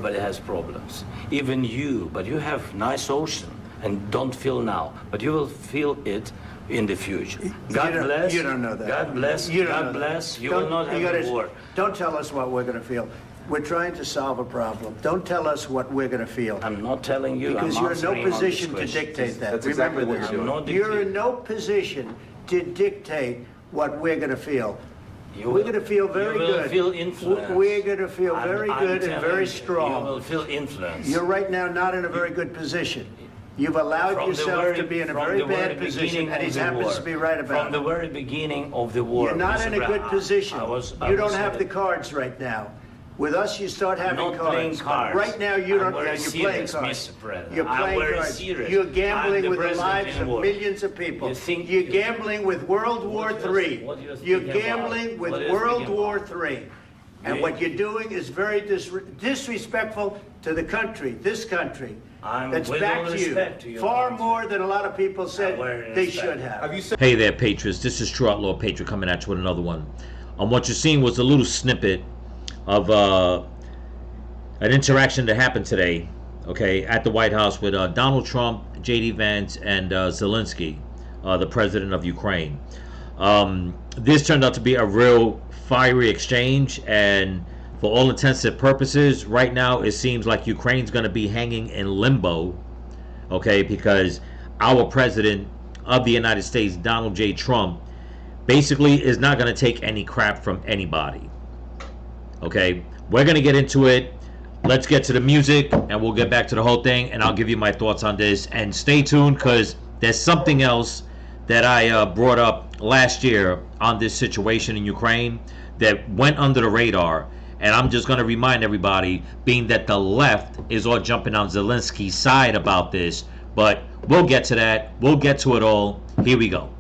Everybody has problems, even you, but you have nice ocean and don't feel now, but you will feel it in the future. God bless. You don't know that. God bless. God bless. You will not have a war. Don't tell us what we're going to feel. We're trying to solve a problem. Don't tell us what we're going to feel. I'm not telling you. Because you're in no position to dictate that. That's exactly what you're doing. You're in no position to dictate what we're going to feel. We're going to feel very good. You will feel influenced. We're going to feel very good and very strong. You will feel influenced. You're right now not in a very good position. You've allowed yourself to be in a very bad position, and he happens to be right about it. From the very beginning of the war. You're not in a good position. You don't have the cards right now. With us, you start having cards. Right now, you don't. You're playing cards. You're playing cards. You're gambling with the lives of millions of people. You're gambling with World War III. You're gambling with World War III. And what you're doing is very disrespectful to the country, this country. That's back to you. Far more than a lot of people said they should have. Hey there, Patriots. This is True Outlaw Patriot coming at you with another one. What you're seeing was a little snippet of an interaction that happened today, okay, at the White House with Donald Trump, J.D. Vance, and Zelensky, the president of Ukraine. This turned out to be a real fiery exchange, and for all intents and purposes, right now it seems like Ukraine's going to be hanging in limbo, okay, because our president of the United States, Donald J. Trump, basically is not going to take any crap from anybody. Okay, we're going to get into it. Let's get to the music, and we'll get back to the whole thing, and I'll give you my thoughts on this. And stay tuned, because there's something else that I brought up last year on this situation in Ukraine that went under the radar. And I'm just going to remind everybody, being that the left is all jumping on Zelensky's side about this. But we'll get to that. We'll get to it all. Here we go.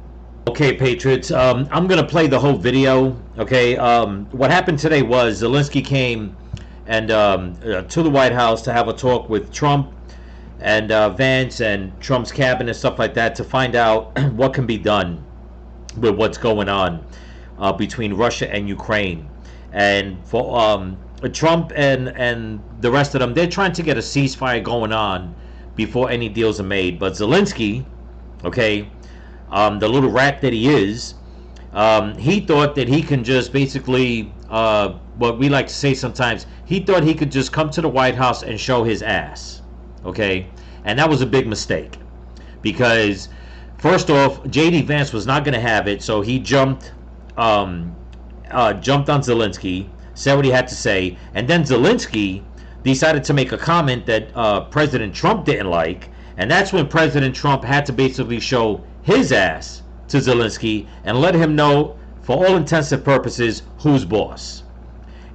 Okay, Patriots, I'm going to play the whole video, okay? What happened today was Zelensky came and to the White House to have a talk with Trump and Vance and Trump's cabinet, stuff like that, to find out what can be done with what's going on between Russia and Ukraine. And for Trump and the rest of them, they're trying to get a ceasefire going on before any deals are made. But Zelensky, okay, the little rat that he is, he thought that he can just basically, what we like to say sometimes, he thought he could just come to the White House and show his ass, okay? And that was a big mistake, because first off, J.D. Vance was not going to have it, so he jumped on Zelensky, said what he had to say, and then Zelensky decided to make a comment that President Trump didn't like, and that's when President Trump had to basically show his ass to Zelensky and let him know, for all intents and purposes, who's boss.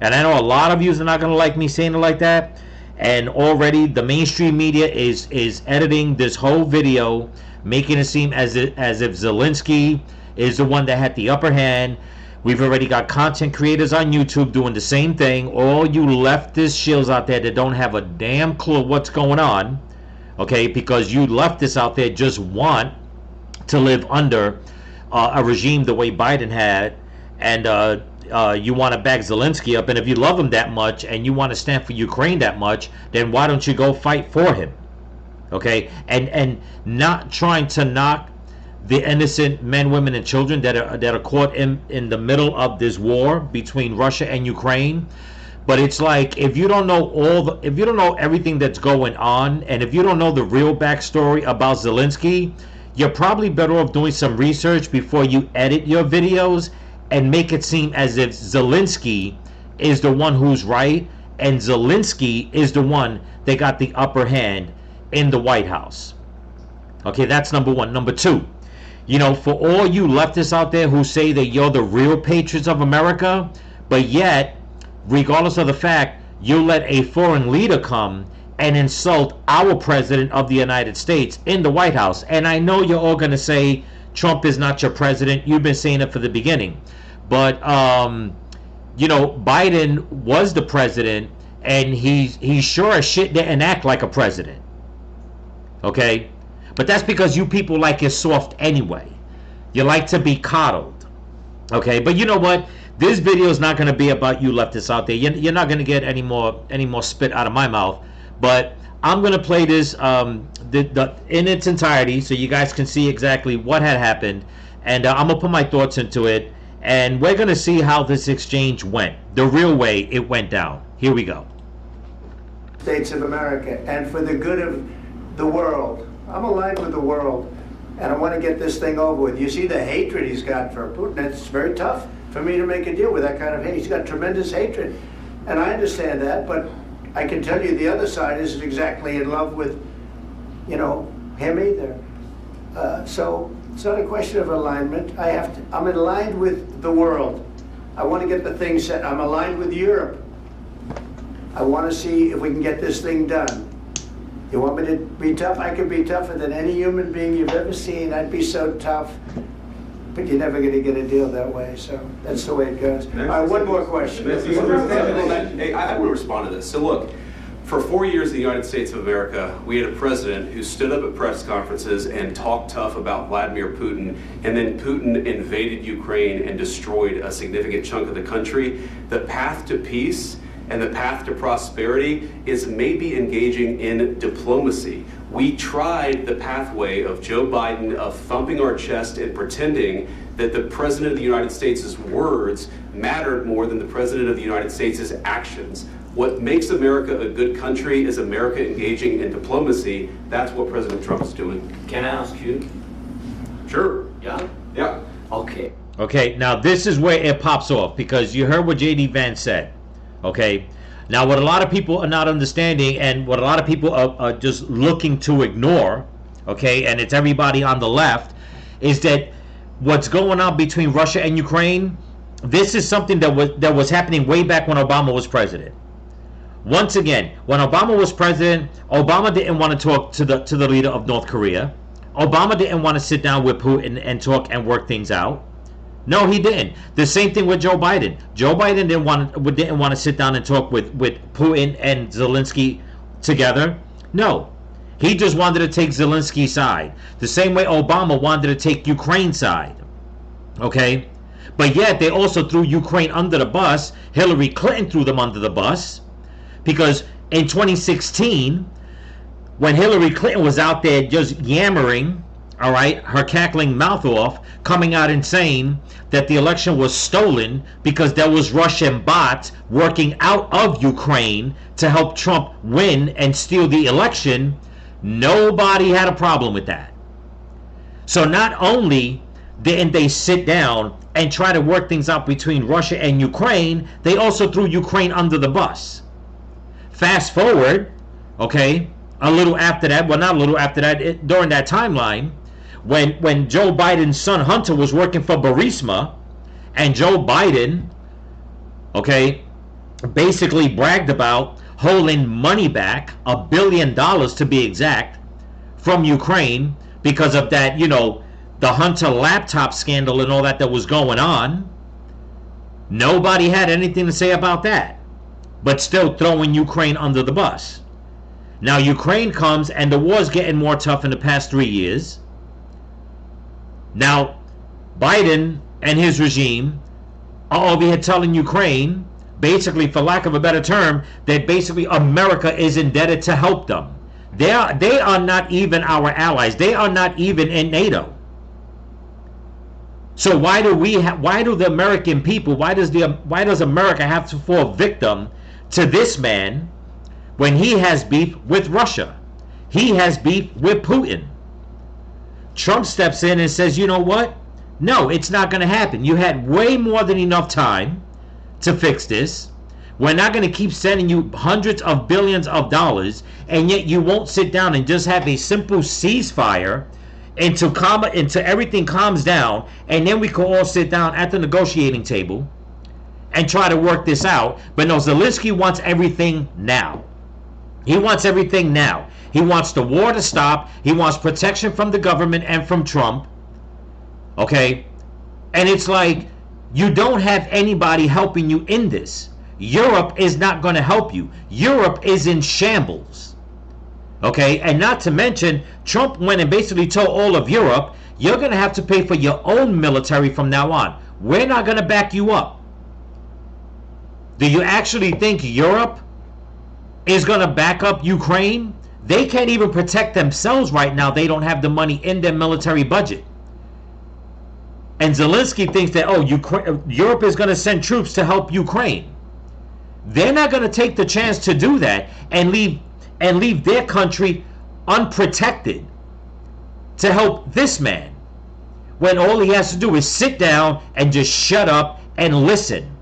And I know a lot of you are not going to like me saying it like that, and already the mainstream media is editing this whole video, making it seem as if Zelensky is the one that had the upper hand. We've already got content creators on YouTube doing the same thing. All you leftist shills out there that don't have a damn clue what's going on, okay, because you leftists out there just want to live under a regime the way Biden had, and you want to back Zelensky up. And if you love him that much and you want to stand for Ukraine that much, then why don't you go fight for him, okay? And not trying to knock the innocent men, women, and children that are caught in the middle of this war between Russia and Ukraine. But it's like, if you don't know if you don't know everything that's going on, and if you don't know the real backstory about Zelensky, you're probably better off doing some research before you edit your videos and make it seem as if Zelensky is the one who's right and Zelensky is the one that got the upper hand in the White House. Okay, that's number one. Number two, you know, for all you leftists out there who say that you're the real patriots of America, but yet, regardless of the fact, you let a foreign leader come and insult our president of the United States in the White House. And I know you're all going to say Trump is not your president. You've been saying it from the beginning. But, you know, Biden was the president, and he sure as shit didn't act like a president. Okay? But that's because you people like it soft anyway. You like to be coddled. Okay? But you know what? This video is not going to be about you leftists out there. You're not going to get any more spit out of my mouth. But I'm going to play this in its entirety so you guys can see exactly what had happened. And I'm going to put my thoughts into it. And we're going to see how this exchange went. The real way it went down. Here we go. States of America, and for the good of the world. I'm aligned with the world, and I want to get this thing over with. You see the hatred he's got for Putin. It's very tough for me to make a deal with that kind of hate. He's got tremendous hatred, and I understand that, but I can tell you the other side isn't exactly in love with, him either. So it's not a question of alignment. I'm aligned with the world. I want to get the thing set. I'm aligned with Europe. I want to see if we can get this thing done. You want me to be tough? I could be tougher than any human being you've ever seen. I'd be so tough. But you're never going to get a deal that way. So that's the way it goes. All right, one more question. Hey, I want to respond to this. So look, for 4 years in the United States of America, we had a president who stood up at press conferences and talked tough about Vladimir Putin, and then Putin invaded Ukraine and destroyed a significant chunk of the country. The path to peace and the path to prosperity is maybe engaging in diplomacy. We tried the pathway of Joe Biden, of thumping our chest and pretending that the President of the United States' words mattered more than the President of the United States' actions. What makes America a good country is America engaging in diplomacy. That's what President Trump is doing. Can I ask you? Sure. Yeah? Yeah. Okay. Okay, now this is where it pops off, because you heard what J.D. Vance said. Okay, now what a lot of people are not understanding, and what a lot of people are just looking to ignore, okay, and it's everybody on the left, is that what's going on between Russia and Ukraine, this is something that was happening way back when Obama was president. Once again, when Obama was president, Obama didn't want to talk to the leader of North Korea. Obama didn't want to sit down with Putin and talk and work things out. No, he didn't. The same thing with Joe Biden. Joe Biden didn't want to sit down and talk with Putin and Zelensky together. No, he just wanted to take Zelensky's side. The same way Obama wanted to take Ukraine's side. Okay, but yet they also threw Ukraine under the bus. Hillary Clinton threw them under the bus, because in 2016, when Hillary Clinton was out there just yammering, all right, her cackling mouth off, coming out and saying that the election was stolen because there was Russian bots working out of Ukraine to help Trump win and steal the election, nobody had a problem with that. So not only didn't they sit down and try to work things out between Russia and Ukraine, they also threw Ukraine under the bus. Fast forward, okay, a little after that, well, not a little after that, during that timeline, when Joe Biden's son Hunter was working for Burisma, and Joe Biden, okay, basically bragged about holding money back, $1 billion to be exact, from Ukraine because of that, the Hunter laptop scandal and all that was going on. Nobody had anything to say about that, but still throwing Ukraine under the bus. Now Ukraine comes, and the war's getting more tough in the past 3 years. Now, Biden and his regime are over here telling Ukraine, basically, for lack of a better term, that basically America is indebted to help them. They are not even our allies. They are not even in NATO. So why do the American people, why does America have to fall victim to this man when he has beef with Russia? He has beef with Putin. Trump steps in and says, you know what? No, it's not going to happen. You had way more than enough time to fix this. We're not going to keep sending you hundreds of billions of dollars, and yet you won't sit down and just have a simple ceasefire until everything calms down, and then we can all sit down at the negotiating table and try to work this out. But no, Zelensky wants everything now. He wants everything now. He wants the war to stop. He wants protection from the government and from Trump. Okay? And it's like, you don't have anybody helping you in this. Europe is not going to help you. Europe is in shambles. Okay? And not to mention, Trump went and basically told all of Europe, you're going to have to pay for your own military from now on. We're not going to back you up. Do you actually think Europe is going to back up Ukraine? They can't even protect themselves right now. They don't have the money in their military budget. And Zelensky thinks that, oh, Europe is going to send troops to help Ukraine. They're not going to take the chance to do that and leave their country unprotected to help this man, when all he has to do is sit down and just shut up and listen.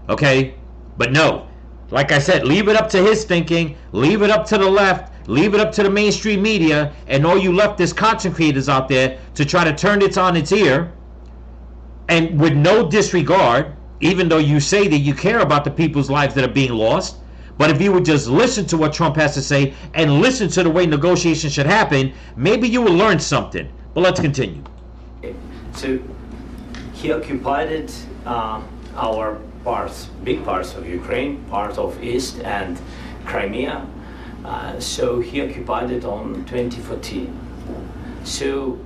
Okay? But no, like I said, leave it up to his thinking, leave it up to the left, leave it up to the mainstream media and all you leftist content creators out there to try to turn it on its ear, and with no disregard, even though you say that you care about the people's lives that are being lost. But if you would just listen to what Trump has to say and listen to the way negotiations should happen, maybe you will learn something. But let's continue. So he occupied our parts, big parts of Ukraine, part of East and Crimea. So he occupied it on 2014. So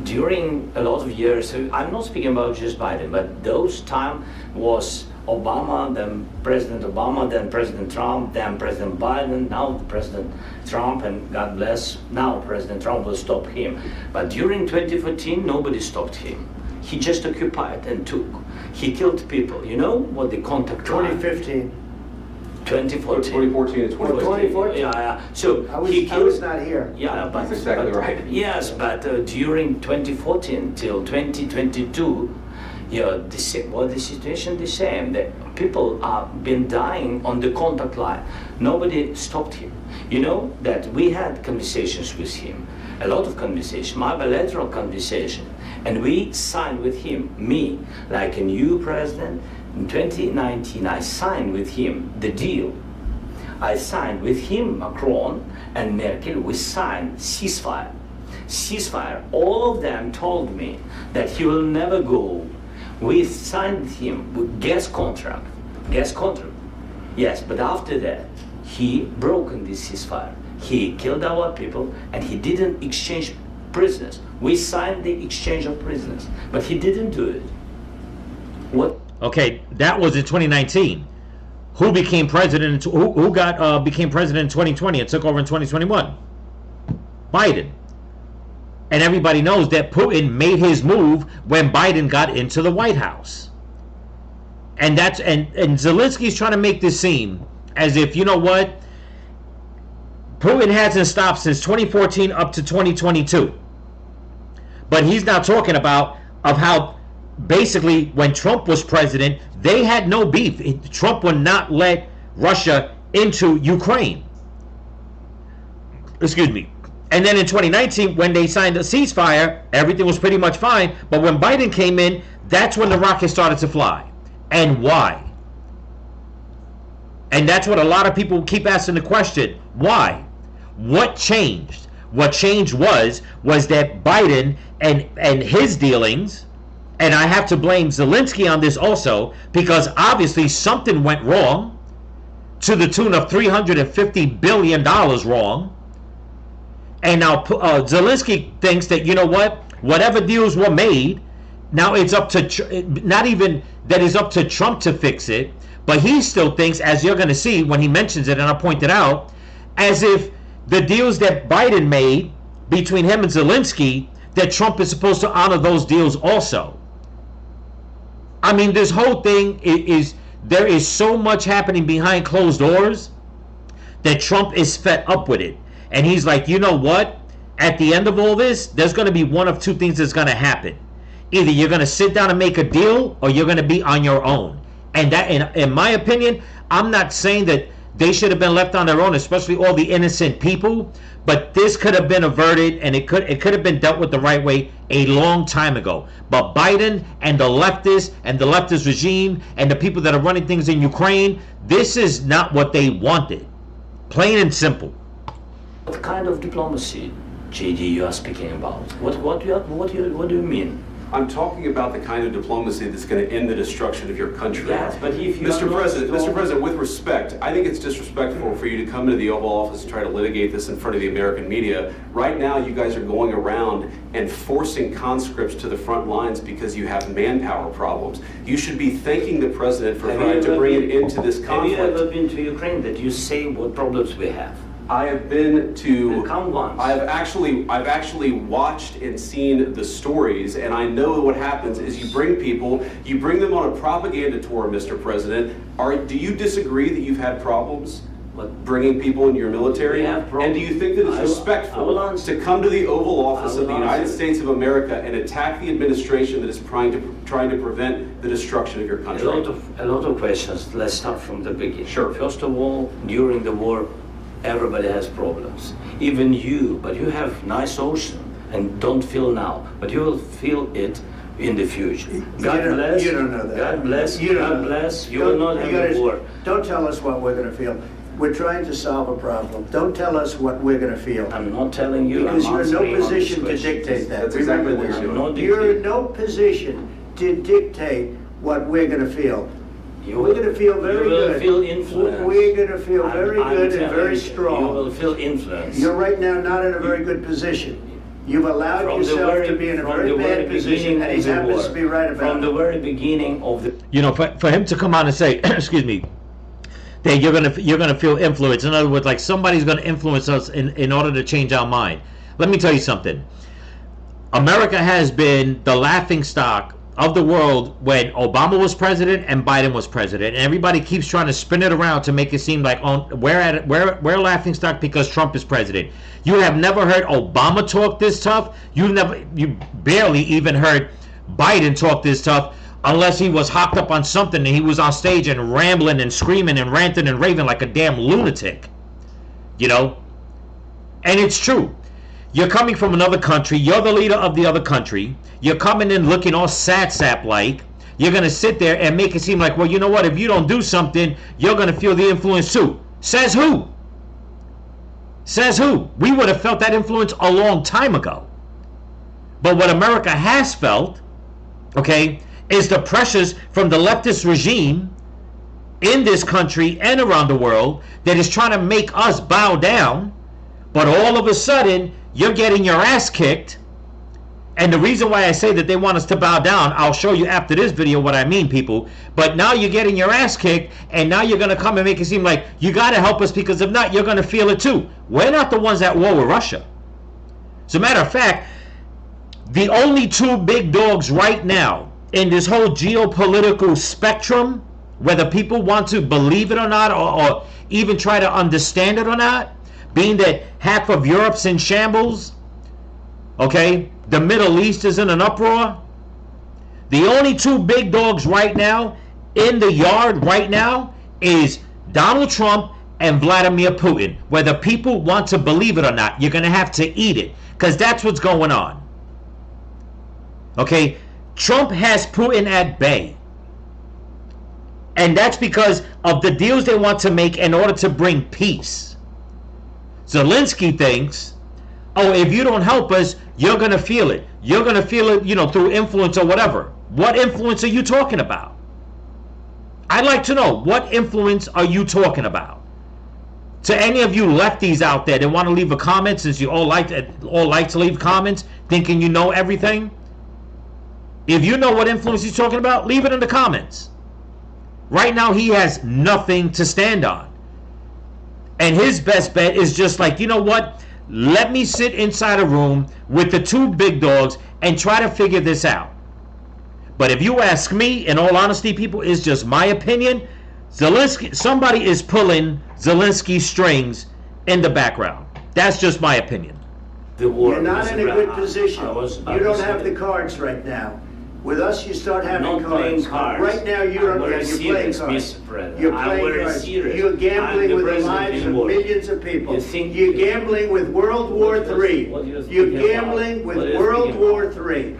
during a lot of years, so I'm not speaking about just Biden, but those time was Obama, then President Obama, then President Trump, then President Biden, now President Trump, and God bless, now President Trump will stop him. But during 2014, nobody stopped him. He just occupied and took. He killed people. You know what the contact 2015. 2014. 2014 and 2015. 2014. Yeah. So I he was not here. Yeah, but that's exactly right. Yes, but during 2014 till 2022, the situation the same. That people have been dying on the contact line. Nobody stopped him. You know that we had conversations with him, a lot of conversation, my bilateral conversation, and we signed with him, me, like a new president. In 2019, I signed with him the deal. I signed with him, Macron and Merkel, we signed ceasefire. Ceasefire. All of them told me that he will never go. We signed him with gas contract. Yes, but after that, he broken this ceasefire. He killed our people and he didn't exchange prisoners. We signed the exchange of prisoners, but he didn't do it. What? Okay, that was in 2019. Who became president? Who became president in 2020 and took over in 2021? Biden. And everybody knows that Putin made his move when Biden got into the White House. And Zelensky's trying to make this seem as if, you know what, Putin hasn't stopped since 2014 up to 2022. But he's now talking about how basically when Trump was president, they had no beef. Trump would not let Russia into Ukraine. Excuse me. And then in 2019, when they signed a ceasefire, everything was pretty much fine. But when Biden came in, that's when the rockets started to fly. And why? And that's what a lot of people keep asking the question. Why? What changed? What changed was that Biden and his dealings, and I have to blame Zelensky on this also, because obviously something went wrong to the tune of $350 billion wrong. And now Zelensky thinks that, you know what, whatever deals were made, now it's up to, not even that it's up to Trump to fix it, but he still thinks, as you're going to see when he mentions it, and I'll point it out, as if the deals that Biden made between him and Zelensky, that Trump is supposed to honor those deals also. I mean, this whole thing is there is so much happening behind closed doors that Trump is fed up with it. And he's like, you know what? At the end of all this, there's going to be one of two things that's going to happen. Either you're going to sit down and make a deal, or you're going to be on your own. And that, in my opinion, I'm not saying that they should have been left on their own, especially all the innocent people. But this could have been averted, and it could have been dealt with the right way a long time ago. But Biden and the leftist regime and the people that are running things in Ukraine, this is not what they wanted. Plain and simple. What kind of diplomacy, JD, you are speaking about? What do you mean? I'm talking about the kind of diplomacy that's going to end the destruction of your country. Yes, but if you Mr. President, with respect, I think it's disrespectful for you to come into the Oval Office and try to litigate this in front of the American media. Right now, you guys are going around and forcing conscripts to the front lines because you have manpower problems. You should be thanking the President for trying to bring it into this conflict. Have you ever been to Ukraine that you say what problems we have? I have been to. And come once. I've actually watched and seen the stories, and I know what happens is you bring them on a propaganda tour, Mr. President. Do you disagree that you've had problems bringing people into your military? And do you think that it's respectful to come to the Oval Office of the United States of America and attack the administration that is trying to prevent the destruction of your country? A lot of questions. Let's start from the beginning. Sure. First of all, during the war, everybody has problems. Even you, but you have nice ocean and don't feel now, but you will feel it in the future. God bless. You don't know that. God bless. God bless. You will not have a war. Don't tell us what we're going to feel. We're trying to solve a problem. Don't tell us what we're going to feel. I'm not telling you. Because you're in no position to dictate that. That's exactly what you're in no position to dictate what we're going to feel. We're going to feel very good. You will feel influence. We're going to feel very good and very strong. You will feel influence. You're right now not in a very good position. You've allowed yourself to be in a very bad position, and he happens to be right about it. From the very beginning of the... You know, for him to come out and say, excuse me, that you're gonna feel influence. In other words, like somebody's gonna influence us in order to change our mind. Let me tell you something. America has been the laughingstock of the world when Obama was president and Biden was president, and everybody keeps trying to spin it around to make it seem like we're laughingstock because Trump is president. You have never heard Obama talk this tough. You barely even heard Biden talk this tough, unless he was hopped up on something and he was on stage and rambling and screaming and ranting and raving like a damn lunatic. You know? And it's true. You're coming from another country. You're the leader of the other country. You're coming in looking all sad sap-like. You're going to sit there and make it seem like, well, you know what? If you don't do something, you're going to feel the influence too. Says who? Says who? We would have felt that influence a long time ago. But what America has felt, okay, is the pressures from the leftist regime in this country and around the world that is trying to make us bow down. But all of a sudden, you're getting your ass kicked. And the reason why I say that they want us to bow down, I'll show you after this video what I mean, people. But now you're getting your ass kicked, and now you're going to come and make it seem like you got to help us, because if not, you're going to feel it too. We're not the ones at war with Russia. As a matter of fact, the only two big dogs right now in this whole geopolitical spectrum, whether people want to believe it or not, or even try to understand it or not, being that half of Europe's in shambles, okay, the Middle East is in an uproar. The only two big dogs right now in the yard right now is Donald Trump and Vladimir Putin. Whether people want to believe it or not, you're going to have to eat it, because that's what's going on. Okay, Trump has Putin at bay. And that's because of the deals they want to make in order to bring peace. Zelensky thinks, oh, if you don't help us, you're going to feel it. You're going to feel it, you know, through influence or whatever. What influence are you talking about? I'd like to know, what influence are you talking about? To any of you lefties out there that want to leave a comment, since you all like to leave comments, thinking you know everything, if you know what influence he's talking about, leave it in the comments. Right now, he has nothing to stand on. And his best bet is just like, you know what? Let me sit inside a room with the two big dogs and try to figure this out. But if you ask me, in all honesty, people, it's just my opinion. Zelensky, somebody is pulling Zelensky's strings in the background. That's just my opinion. You're not in a good position. You don't have the cards right now. With us, you start having cards. Right now, you're playing cards. You're playing cards. You're gambling with the lives of millions of people. You're gambling with World War III. You're gambling with World War III.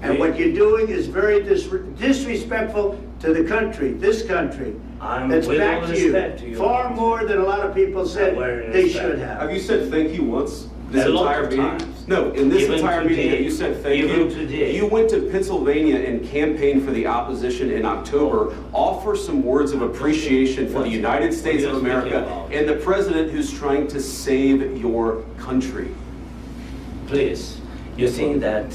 And what you're doing is very disrespectful to the country, this country. That's back to you. Far more than a lot of people said they should have. Have you said thank you once? this entire meeting? No, in this entire meeting that you said thank you. You went to Pennsylvania and campaigned for the opposition in October. Offer some words of appreciation for the United States of America and the president who's trying to save your country. Please, you think that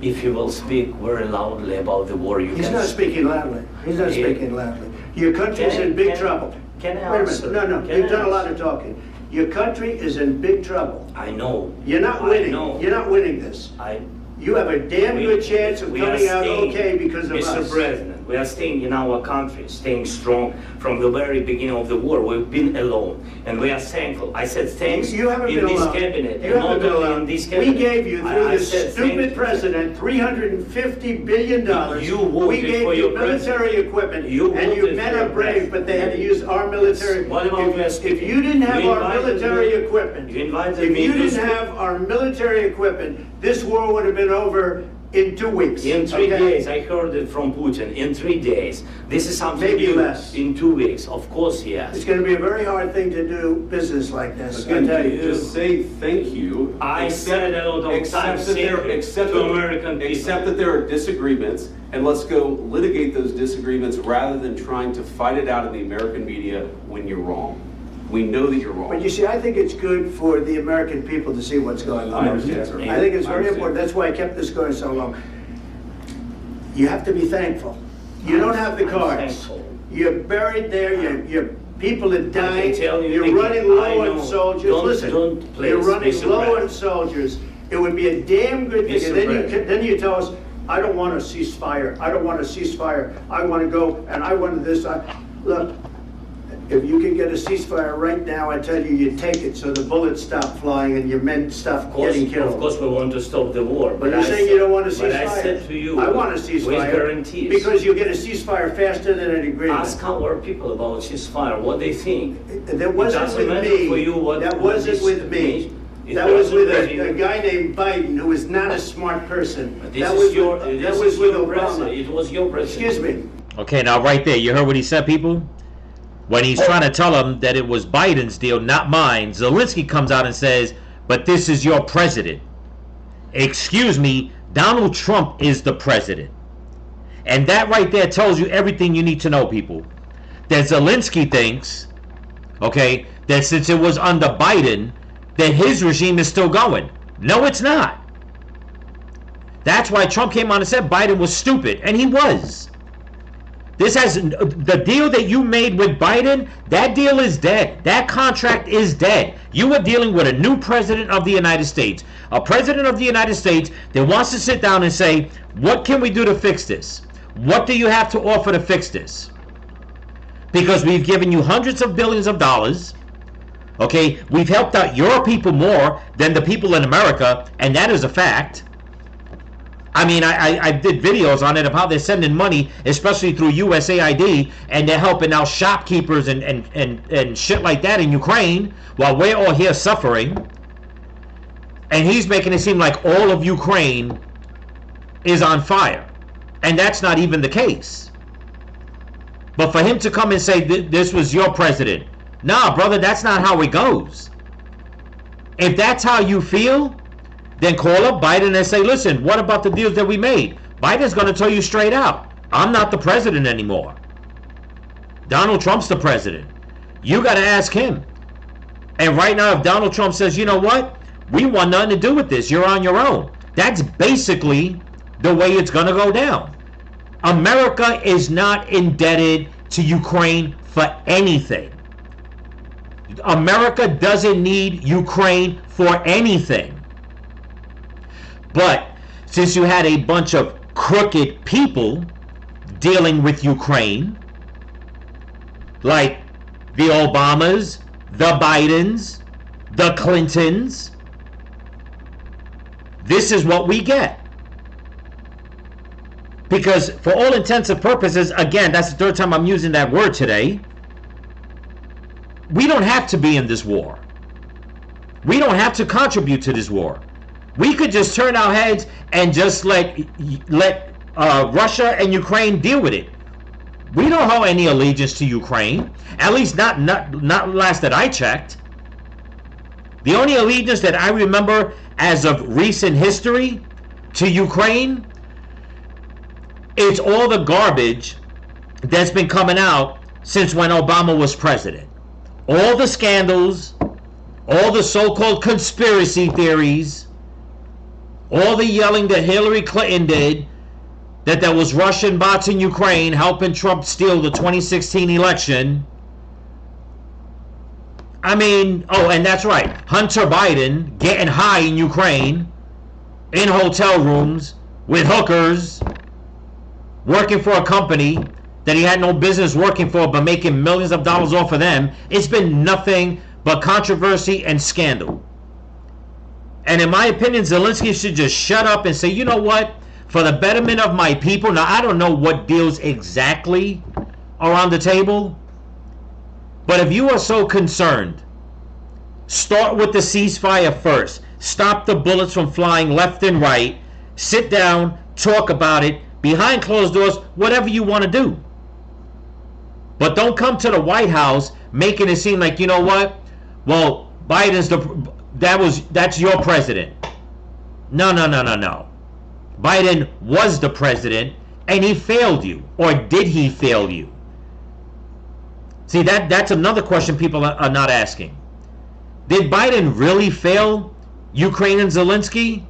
if you will speak very loudly about the war, you can... He's not speaking loudly. He's not speaking loudly. Your country's in big trouble. Can I Wait a answer? minute. No, you've done a lot of talking. Your country is in big trouble. I know. You're not winning. You're not winning this. You have a damn good chance of coming out okay because of us. Mr. President, we are staying in our country, staying strong from the very beginning of the war. We've been alone, and we are thankful. I said thanks you haven't in been this alone. cabinet. You haven't been alone. In this cabinet. We gave you, through this stupid president, $350 billion. We gave you military equipment, and you men are brave, but they had to use our military. If you didn't have our military equipment, this war would have been over in 2 weeks. In 3 days, I heard it from Putin. In 3 days, this is something maybe less. In 2 weeks, of course, yes. It's going to be a very hard thing to do business like this. Again, just say thank you. I said a lot of times to American people. Accept that there are disagreements, and let's go litigate those disagreements rather than trying to fight it out in the American media when you're wrong. We know that you're wrong. But you see, I think it's good for the American people to see what's going on. I understand, sir. I think it's very important. That's why I kept this going so long. You have to be thankful. You don't have the cards. You're buried there. Your people are dying. You're running low on soldiers. Listen, you're running low on soldiers. It would be a damn good thing. And then you tell us, I don't want a ceasefire. I don't want a ceasefire. I want to go and I want this. Look. If you could get a ceasefire right now, I tell you, you take it so the bullets stop flying and your men stop getting killed. Of course, we want to stop the war. But you're saying you don't want a ceasefire. But I said to you, I want a ceasefire. With guarantees. Because you get a ceasefire faster than an agreement. Ask our people about ceasefire, what they think. That wasn't with me. That wasn't with me. That was with a guy named Biden, who is not a smart person. That was with Obama. It was your president. Excuse me. Okay, now right there, you heard what he said, people? When he's trying to tell them that it was Biden's deal, not mine, Zelensky comes out and says, but this is your president. Excuse me, Donald Trump is the president. And that right there tells you everything you need to know, people. That Zelensky thinks, okay, that since it was under Biden, that his regime is still going. No, it's not. That's why Trump came on and said Biden was stupid, and he was. This has the deal that you made with Biden, that deal is dead. That contract is dead. You are dealing with a new president of the United States. A president of the United States that wants to sit down and say, what can we do to fix this? What do you have to offer to fix this? Because we've given you hundreds of billions of dollars. Okay, we've helped out your people more than the people in America, and that is a fact. I mean, I did videos on it of how they're sending money, especially through USAID, and they're helping out shopkeepers and shit like that in Ukraine, while we're all here suffering. And he's making it seem like all of Ukraine is on fire. And that's not even the case. But for him to come and say, this was your president. Nah, brother, that's not how it goes. If that's how you feel, then call up Biden and say, listen, what about the deals that we made? Biden's going to tell you straight out, I'm not the president anymore. Donald Trump's the president. You got to ask him. And right now, if Donald Trump says, you know what? We want nothing to do with this. You're on your own. That's basically the way it's going to go down. America is not indebted to Ukraine for anything. America doesn't need Ukraine for anything. But since you had a bunch of crooked people dealing with Ukraine, like the Obamas, the Bidens, the Clintons, this is what we get. Because for all intents and purposes, again, that's the third time I'm using that word today, we don't have to be in this war. We don't have to contribute to this war. We could just turn our heads and just let Russia and Ukraine deal with it. We don't owe any allegiance to Ukraine. At least not last that I checked. The only allegiance that I remember as of recent history to Ukraine, it's all the garbage that's been coming out since when Obama was president. All the scandals, all the so-called conspiracy theories, all the yelling that Hillary Clinton did, that there was Russian bots in Ukraine helping Trump steal the 2016 election. I mean, oh, and that's right, Hunter Biden getting high in Ukraine, in hotel rooms, with hookers, working for a company that he had no business working for, but making millions of dollars off of them. It's been nothing but controversy and scandal. And in my opinion, Zelensky should just shut up and say, you know what, for the betterment of my people. Now, I don't know what deals exactly are on the table, but if you are so concerned, start with the ceasefire first. Stop the bullets from flying left and right. Sit down, talk about it, behind closed doors, whatever you want to do. But don't come to the White House making it seem like, you know what? Well, Biden's that's your president. No. Biden was the president and he failed you. Or did he fail you? See, that's another question people are not asking. Did Biden really fail Ukraine and Zelensky?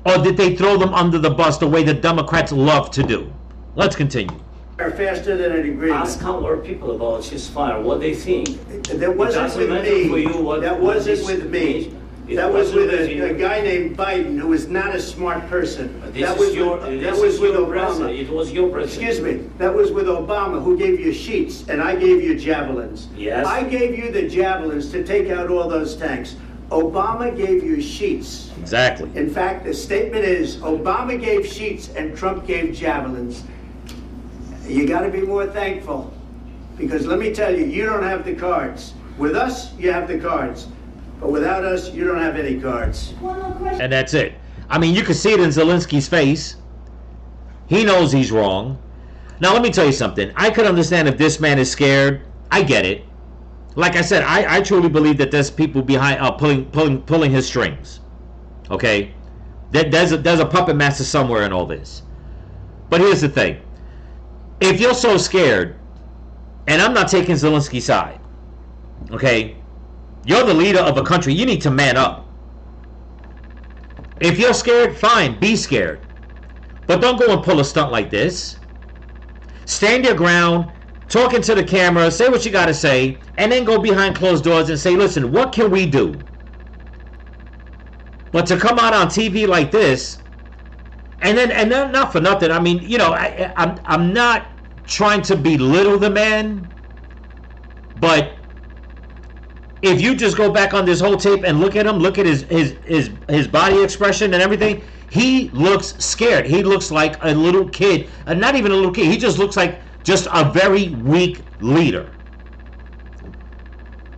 Or did they throw them under the bus the way the Democrats love to do? Let's continue. Faster than an agreement. Ask our people about ceasefire, what they think. That wasn't with me. That wasn't with me. That was with a guy named Biden, who was not a smart person. That was with Obama. It was your president. Excuse me. That was with Obama, who gave you sheets, and I gave you javelins. Yes. I gave you the javelins to take out all those tanks. Obama gave you sheets. Exactly. In fact, the statement is Obama gave sheets and Trump gave javelins. You got to be more thankful, because let me tell you, you don't have the cards. With us, you have the cards. But without us, you don't have any cards. And that's it. I mean, you can see it in Zelensky's face. He knows he's wrong. Now, let me tell you something. I could understand if this man is scared. I get it. Like I said, I truly believe that there's people behind pulling his strings. Okay? There's a puppet master somewhere in all this. But here's the thing. If you're so scared, and I'm not taking Zelensky's side, okay? You're the leader of a country. You need to man up. If you're scared, fine, be scared. But don't go and pull a stunt like this. Stand your ground, talking to the camera, say what you got to say, and then go behind closed doors and say, listen, what can we do? But to come out on TV like this, and then not for nothing, I mean, you know, I'm not trying to belittle the man, but if you just go back on this whole tape and look at him, look at his body expression and everything, he looks scared. He looks like a little kid, not even a little kid. He just looks like just a very weak leader.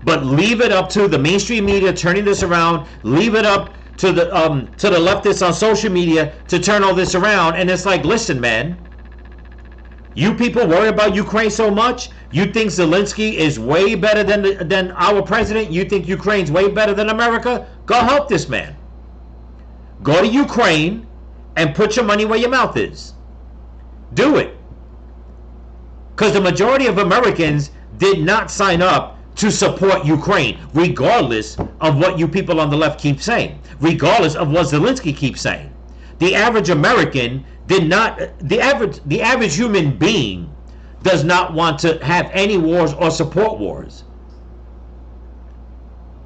But leave it up to the mainstream media turning this around. Leave it up to the leftists on social media to turn all this around. And it's like, listen, man, you people worry about Ukraine so much. You think Zelensky is way better than our president? You think Ukraine's way better than America? Go help this man. Go to Ukraine and put your money where your mouth is. Do it. Because the majority of Americans did not sign up to support Ukraine, regardless of what you people on the left keep saying, regardless of what Zelensky keeps saying. The average American did not, the average human being does not want to have any wars or support wars.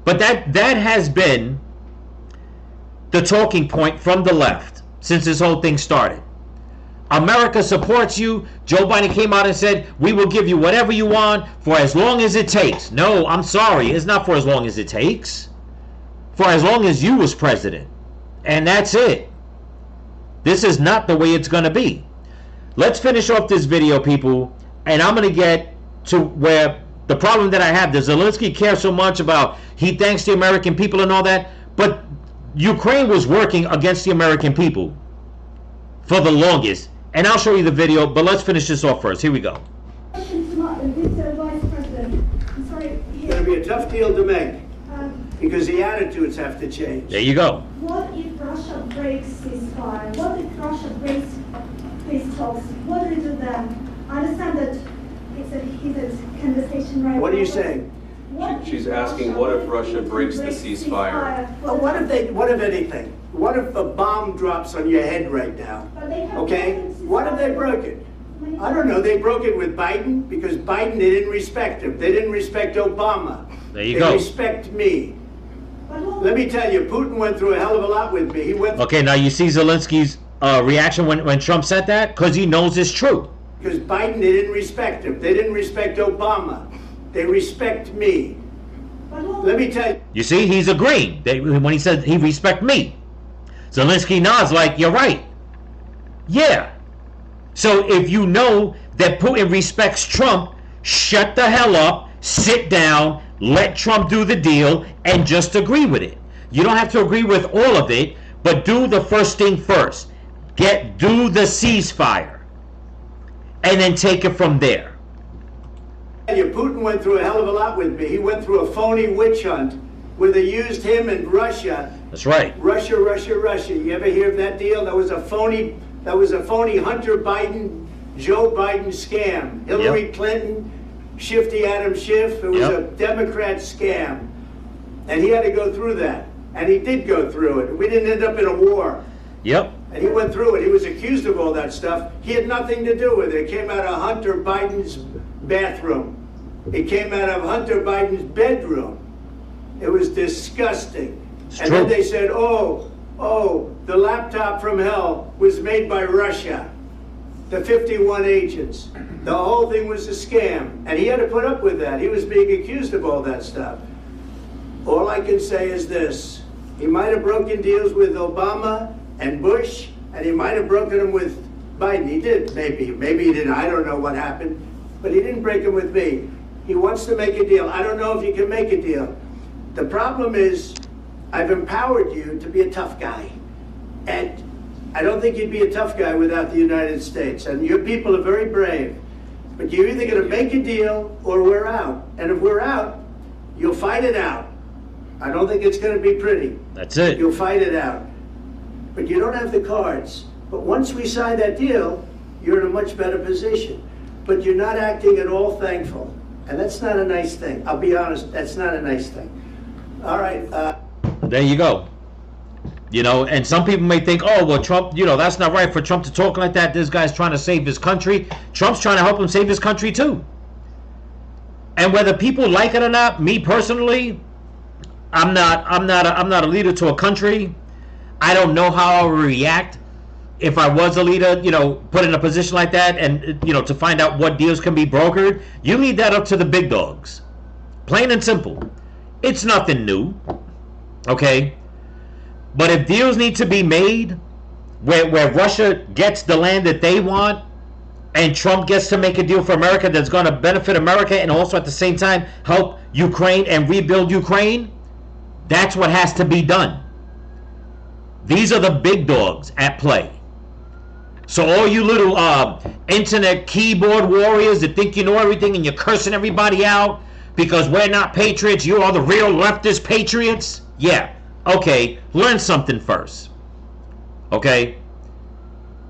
But that has been the talking point from the left since this whole thing started. America supports you. Joe Biden came out and said, we will give you whatever you want for as long as it takes. No, I'm sorry. It's not for as long as it takes. For as long as you was president. And that's it. This is not the way it's going to be. Let's finish off this video, people. And I'm going to get to where the problem that I have. Does Zelensky care so much about he thanks the American people and all that? But Ukraine was working against the American people for the longest. And I'll show you the video, but let's finish this off first. Here we go. It's going to be a tough deal to make. because the attitudes have to change. There you go. What if Russia breaks ceasefire? What if Russia breaks peace talks? What do we do then? I understand that it's a heated conversation right now. What are you saying? She's asking, what if Russia breaks the ceasefire? What if anything? What if a bomb drops on your head right now? Okay? What if they broke it? I don't know. They broke it with Biden because Biden, they didn't respect him. They didn't respect Obama. There you go. They respect me. Let me tell you, Putin went through a hell of a lot with me. He went. Okay, now you see Zelensky's reaction when Trump said that? Because he knows it's true. Because Biden, they didn't respect him. They didn't respect Obama. They respect me. Let me tell you. You see, he's agreeing. When he said he respect me. Zelensky nods like, you're right. Yeah. So if you know that Putin respects Trump, shut the hell up, sit down, let Trump do the deal, and just agree with it. You don't have to agree with all of it, but do the first thing first. Do the ceasefire. And then take it from there. Putin went through a hell of a lot with me. He went through a phony witch hunt where they used him and Russia. That's right. Russia. You ever hear of that deal? That was a phony Hunter Biden, Joe Biden scam. Hillary Clinton, Shifty Adam Schiff. It was a Democrat scam. And he had to go through that. And he did go through it. We didn't end up in a war. Yep. And he went through it. He was accused of all that stuff. He had nothing to do with it. It came out of Hunter Biden's bathroom. It came out of Hunter Biden's bedroom. It was disgusting. And then they said, oh, the laptop from hell was made by Russia. The 51 agents. The whole thing was a scam. And he had to put up with that. He was being accused of all that stuff. All I can say is this. He might have broken deals with Obama and Bush, and he might have broken them with Biden. He did, maybe. Maybe he didn't. I don't know what happened. But he didn't break them with me. He wants to make a deal. I don't know if he can make a deal. The problem is, I've empowered you to be a tough guy. And I don't think you'd be a tough guy without the United States. And your people are very brave. But you're either going to make a deal or we're out. And if we're out, you'll fight it out. I don't think it's going to be pretty. That's it. You'll fight it out. But you don't have the cards. But once we sign that deal, you're in a much better position. But you're not acting at all thankful. And that's not a nice thing. I'll be honest, that's not a nice thing. All right. There you go. You know, and some people may think, oh, well, Trump, you know, that's not right for Trump to talk like that. This guy's trying to save his country. Trump's trying to help him save his country, too. And whether people like it or not, me personally, I'm not a leader to a country. I don't know how I would react if I was a leader, you know, put in a position like that, and, you know, to find out what deals can be brokered. You leave that up to the big dogs. Plain and simple. It's nothing new. Okay? But if deals need to be made where Russia gets the land that they want and Trump gets to make a deal for America that's going to benefit America and also at the same time help Ukraine and rebuild Ukraine, that's what has to be done. These are the big dogs at play. So all you little internet keyboard warriors that think you know everything and you're cursing everybody out because we're not patriots, you are the real leftist patriots? Yeah. Okay, learn something first. Okay?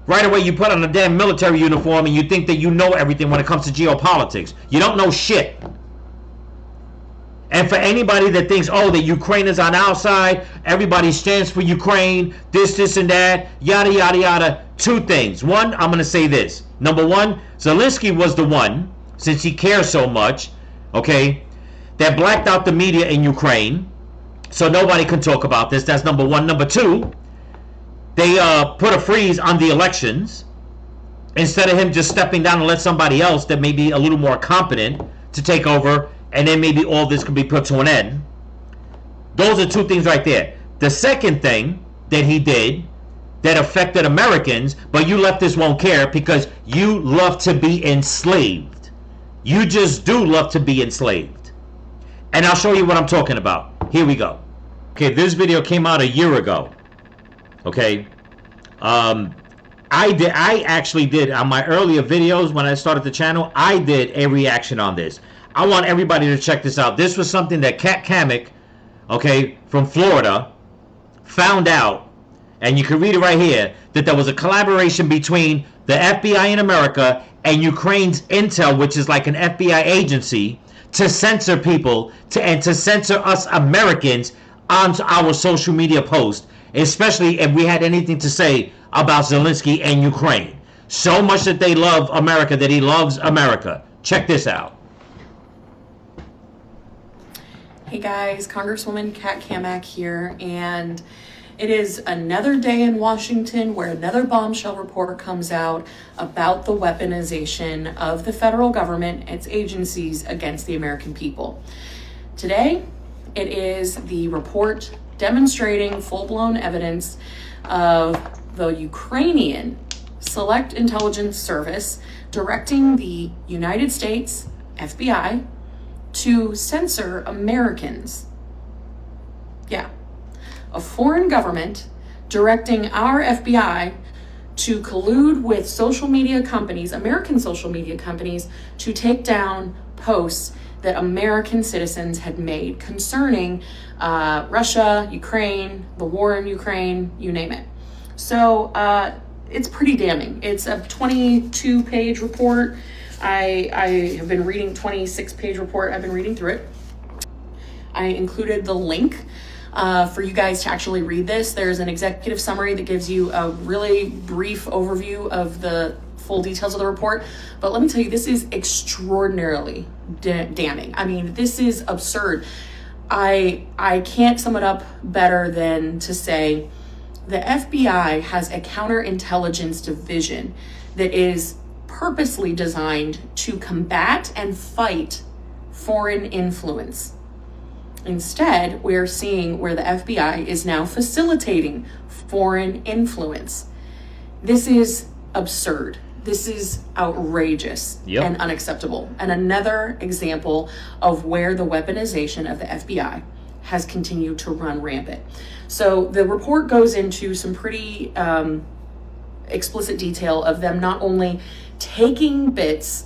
Right away you put on a damn military uniform and you think that you know everything when it comes to geopolitics. You don't know shit. And for anybody that thinks, oh, that Ukraine is on our side, everybody stands for Ukraine, this, and that, yada, yada, yada. Two things. One, I'm going to say this. Number one, Zelensky was the one, since he cares so much, okay, that blacked out the media in Ukraine, so nobody can talk about this. That's number one. Number two, they put a freeze on the elections instead of him just stepping down and let somebody else that may be a little more competent to take over, and then maybe all this could be put to an end. Those are two things right there. The second thing that he did that affected Americans, but you leftists won't care because you love to be enslaved. You just do love to be enslaved. And I'll show you what I'm talking about. Here we go. Okay, this video came out a year ago. Okay. I actually did on my earlier videos when I started the channel, I did a reaction on this. I want everybody to check this out. This was something that Kat Kamek okay, from Florida, found out, and you can read it right here, that there was a collaboration between the FBI in America and Ukraine's Intel, which is like an FBI agency, to censor people and to censor us Americans on our social media posts, especially if we had anything to say about Zelensky and Ukraine. So much that they love America, that he loves America. Check this out. Hey guys, Congresswoman Kat Kamak here, and it is another day in Washington where another bombshell report comes out about the weaponization of the federal government, its agencies, against the American people. Today, it is the report demonstrating full-blown evidence of the Ukrainian Select Intelligence Service directing the United States FBI to censor Americans. Yeah. A foreign government directing our FBI to collude with social media companies, American social media companies, to take down posts that American citizens had made concerning Russia, Ukraine, the war in Ukraine, you name it. So it's pretty damning. It's a 22-page report. I have been reading 26-page report. I've been reading through it. I included the link for you guys to actually read this. There's an executive summary that gives you a really brief overview of the full details of the report. But let me tell you, this is extraordinarily damning. I mean, this is absurd. I can't sum it up better than to say the FBI has a counterintelligence division that is purposely designed to combat and fight foreign influence. Instead, we're seeing where the FBI is now facilitating foreign influence. This is absurd. This is outrageous and unacceptable. And another example of where the weaponization of the FBI has continued to run rampant. So the report goes into some pretty explicit detail of them not only taking bits,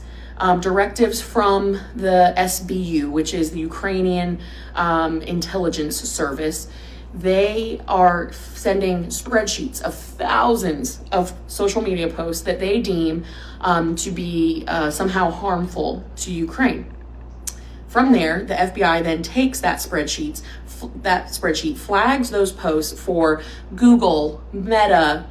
directives from the SBU, which is the Ukrainian Intelligence Service. They are sending spreadsheets of thousands of social media posts that they deem to be somehow harmful to Ukraine. From there, the FBI then takes that spreadsheet, flags those posts for Google, Meta,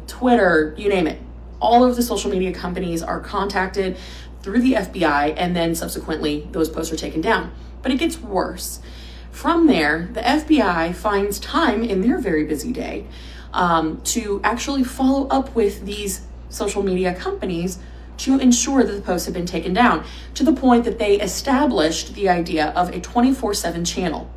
Twitter, you name it. All of the social media companies are contacted through the FBI, and then subsequently those posts are taken down. But it gets worse. From there, the FBI finds time in their very busy day to actually follow up with these social media companies to ensure that the posts have been taken down, to the point that they established the idea of a 24/7 channel.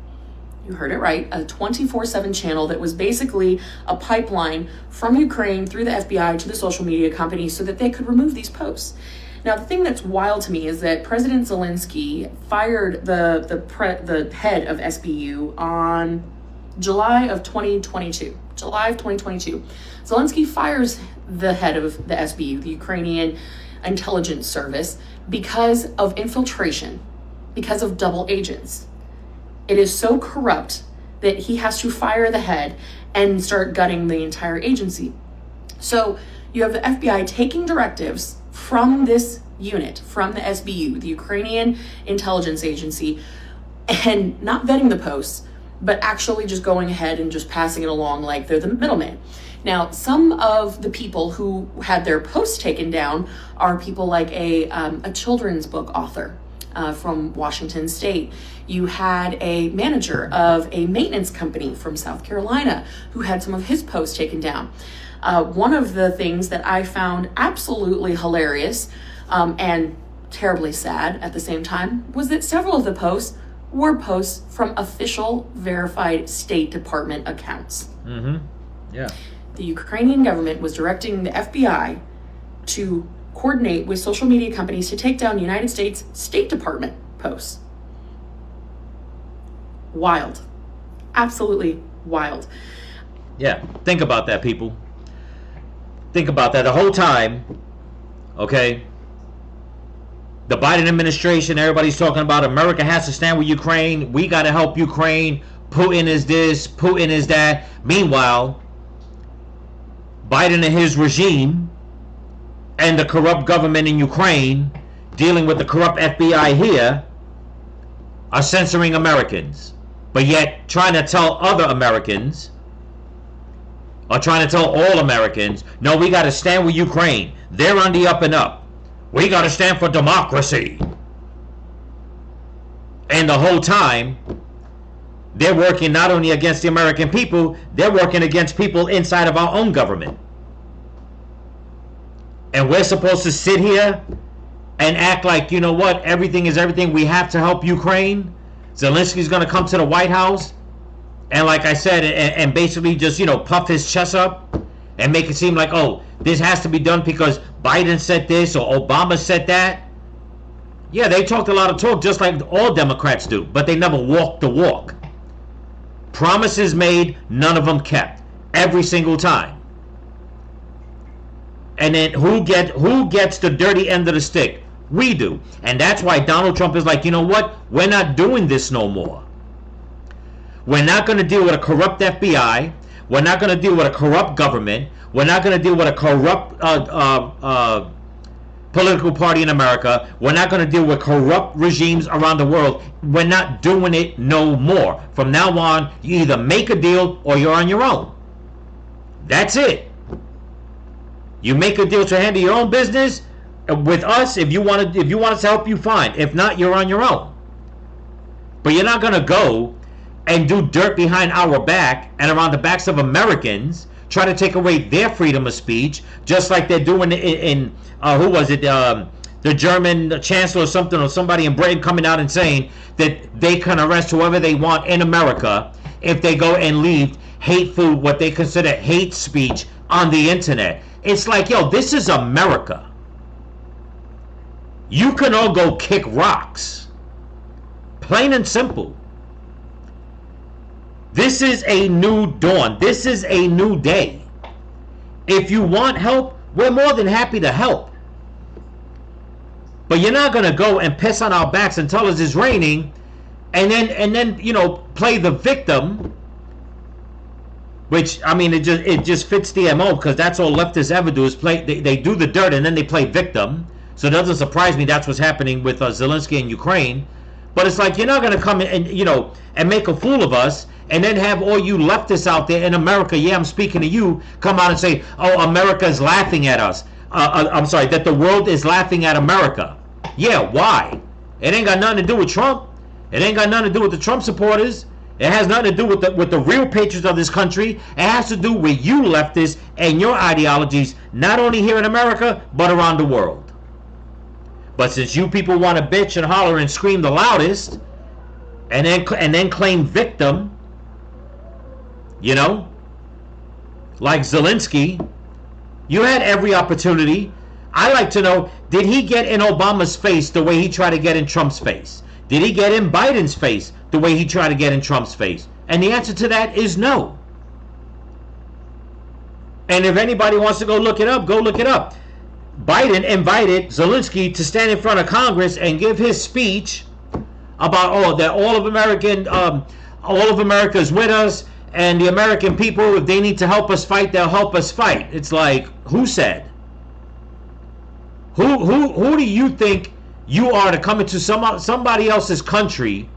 You heard it right, a 24/7 channel that was basically a pipeline from Ukraine through the FBI to the social media companies so that they could remove these posts. Now, the thing that's wild to me is that President Zelensky fired the head of SBU on July of 2022. July of 2022. Zelensky fires the head of the SBU, the Ukrainian Intelligence Service, because of infiltration, because of double agents. It is so corrupt that he has to fire the head and start gutting the entire agency. So you have the FBI taking directives from this unit, from the SBU, the Ukrainian Intelligence Agency, and not vetting the posts, but actually just going ahead and just passing it along like they're the middleman. Now, some of the people who had their posts taken down are people like a children's book author from Washington State. You had a manager of a maintenance company from South Carolina who had some of his posts taken down. One of the things that I found absolutely hilarious and terribly sad at the same time was that several of the posts were posts from official verified State Department accounts. Mm-hmm. Yeah. The Ukrainian government was directing the FBI to coordinate with social media companies to take down United States State Department posts. Wild. Absolutely wild. Yeah, think about that, people. Think about that the whole time, okay? The Biden administration, everybody's talking about America has to stand with Ukraine. We got to help Ukraine. Putin is this, Putin is that. Meanwhile, Biden and his regime and the corrupt government in Ukraine, dealing with the corrupt FBI here, are censoring Americans. But yet trying to tell other Americans, or trying to tell all Americans, no, we got to stand with Ukraine. They're on the up and up. We got to stand for democracy. And the whole time, they're working not only against the American people, they're working against people inside of our own government. And we're supposed to sit here and act like, you know what, everything is everything. We have to help Ukraine. Zelensky's going to come to the White House and, like I said, and basically just, you know, puff his chest up and make it seem like, oh, this has to be done because Biden said this or Obama said that. Yeah, they talked a lot of talk just like all Democrats do, but they never walked the walk. Promises made, none of them kept. Every single time. And then who gets the dirty end of the stick? We do. And that's why Donald Trump is like, you know what? We're not doing this no more. We're not going to deal with a corrupt FBI. We're not going to deal with a corrupt government. We're not going to deal with a corrupt political party in America. We're not going to deal with corrupt regimes around the world. We're not doing it no more. From now on, you either make a deal or you're on your own. That's it. You make a deal to handle your own business with us. If you want us to help you, fine. If not, you're on your own. But you're not going to go and do dirt behind our back and around the backs of Americans, try to take away their freedom of speech, just like they're doing in who was it? The German chancellor or something, or somebody in Britain coming out and saying that they can arrest whoever they want in America if they go and leave hateful, what they consider hate speech on the internet. It's like, yo, this is America. You can all go kick rocks. Plain and simple. This is a new dawn. This is a new day. If you want help, we're more than happy to help. But you're not going to go and piss on our backs and tell us it's raining and then you know, play the victim. Which, I mean, it just fits the MO, because that's all leftists ever do is play. They do the dirt and then they play victim. So it doesn't surprise me that's what's happening with Zelensky in Ukraine. But it's like, you're not going to come and, you know, and make a fool of us and then have all you leftists out there in America, yeah, I'm speaking to you, come out and say, oh, America is laughing at us. I'm sorry, that the world is laughing at America. Yeah, why? It ain't got nothing to do with Trump. It ain't got nothing to do with the Trump supporters. It has nothing to do with the real patriots of this country. It has to do with you leftists and your ideologies, not only here in America, but around the world. But since you people want to bitch and holler and scream the loudest, and then claim victim, you know, like Zelensky, you had every opportunity. I like to know, did he get in Obama's face the way he tried to get in Trump's face? Did he get in Biden's face the way he tried to get in Trump's face? And the answer to that is no. And if anybody wants to go look it up, go look it up. Biden invited Zelensky to stand in front of Congress and give his speech about that all of America is with us, and the American people, if they need to help us fight, they'll help us fight. It's like, who said? Who do you think you are to come into somebody else's country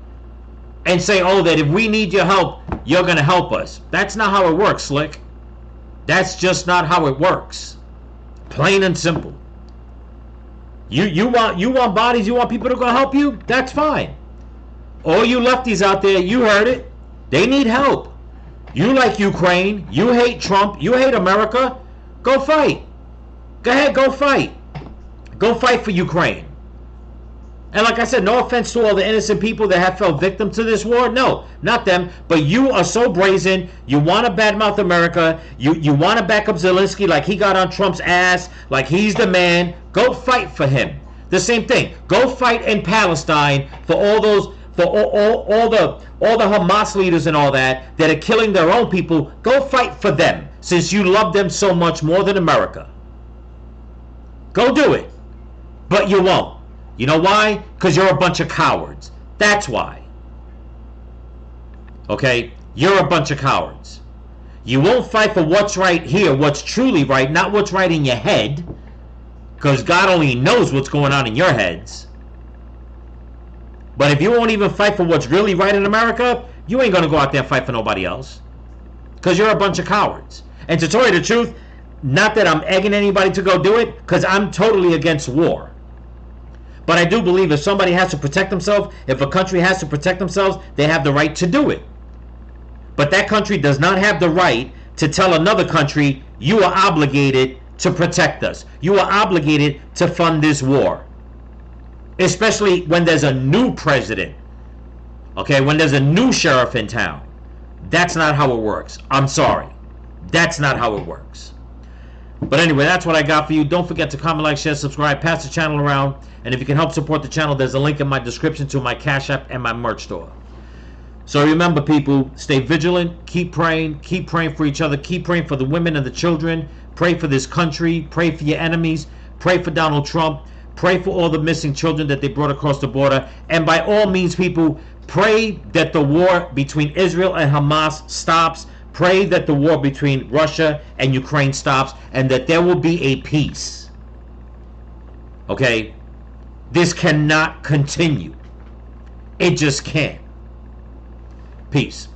and say, oh, that if we need your help, you're going to help us? That's not how it works, Slick. That's just not how it works. Plain and simple. You want bodies, you want people to go help you? That's fine. All you lefties out there, you heard it. They need help. You like Ukraine. You hate Trump. You hate America. Go fight. Go ahead, go fight. Go fight for Ukraine. And like I said, no offense to all the innocent people that have fell victim to this war. No, not them. But you are so brazen. You want to badmouth America. You want to back up Zelensky like he got on Trump's ass, like he's the man. Go fight for him. The same thing. Go fight in Palestine for all those, for all the Hamas leaders and all that are killing their own people. Go fight for them, since you love them so much more than America. Go do it. But you won't. You know why? Because you're a bunch of cowards. That's why. Okay? You're a bunch of cowards. You won't fight for what's right here, what's truly right, not what's right in your head, because God only knows what's going on in your heads. But if you won't even fight for what's really right in America, you ain't going to go out there and fight for nobody else, because you're a bunch of cowards. And to tell you the truth, not that I'm egging anybody to go do it, because I'm totally against war. But I do believe if somebody has to protect themselves, if a country has to protect themselves, they have the right to do it. But that country does not have the right to tell another country, you are obligated to protect us. You are obligated to fund this war. Especially when there's a new president. Okay, when there's a new sheriff in town. That's not how it works. I'm sorry. That's not how it works. But anyway, that's what I got for you. Don't forget to comment, like, share, subscribe, pass the channel around. And if you can help support the channel, there's a link in my description to my Cash App and my merch store. So remember, people, stay vigilant, keep praying for each other, keep praying for the women and the children, pray for this country, pray for your enemies, pray for Donald Trump, pray for all the missing children that they brought across the border, and by all means, people, pray that the war between Israel and Hamas stops, pray that the war between Russia and Ukraine stops, and that there will be a peace. Okay? This cannot continue. It just can't. Peace.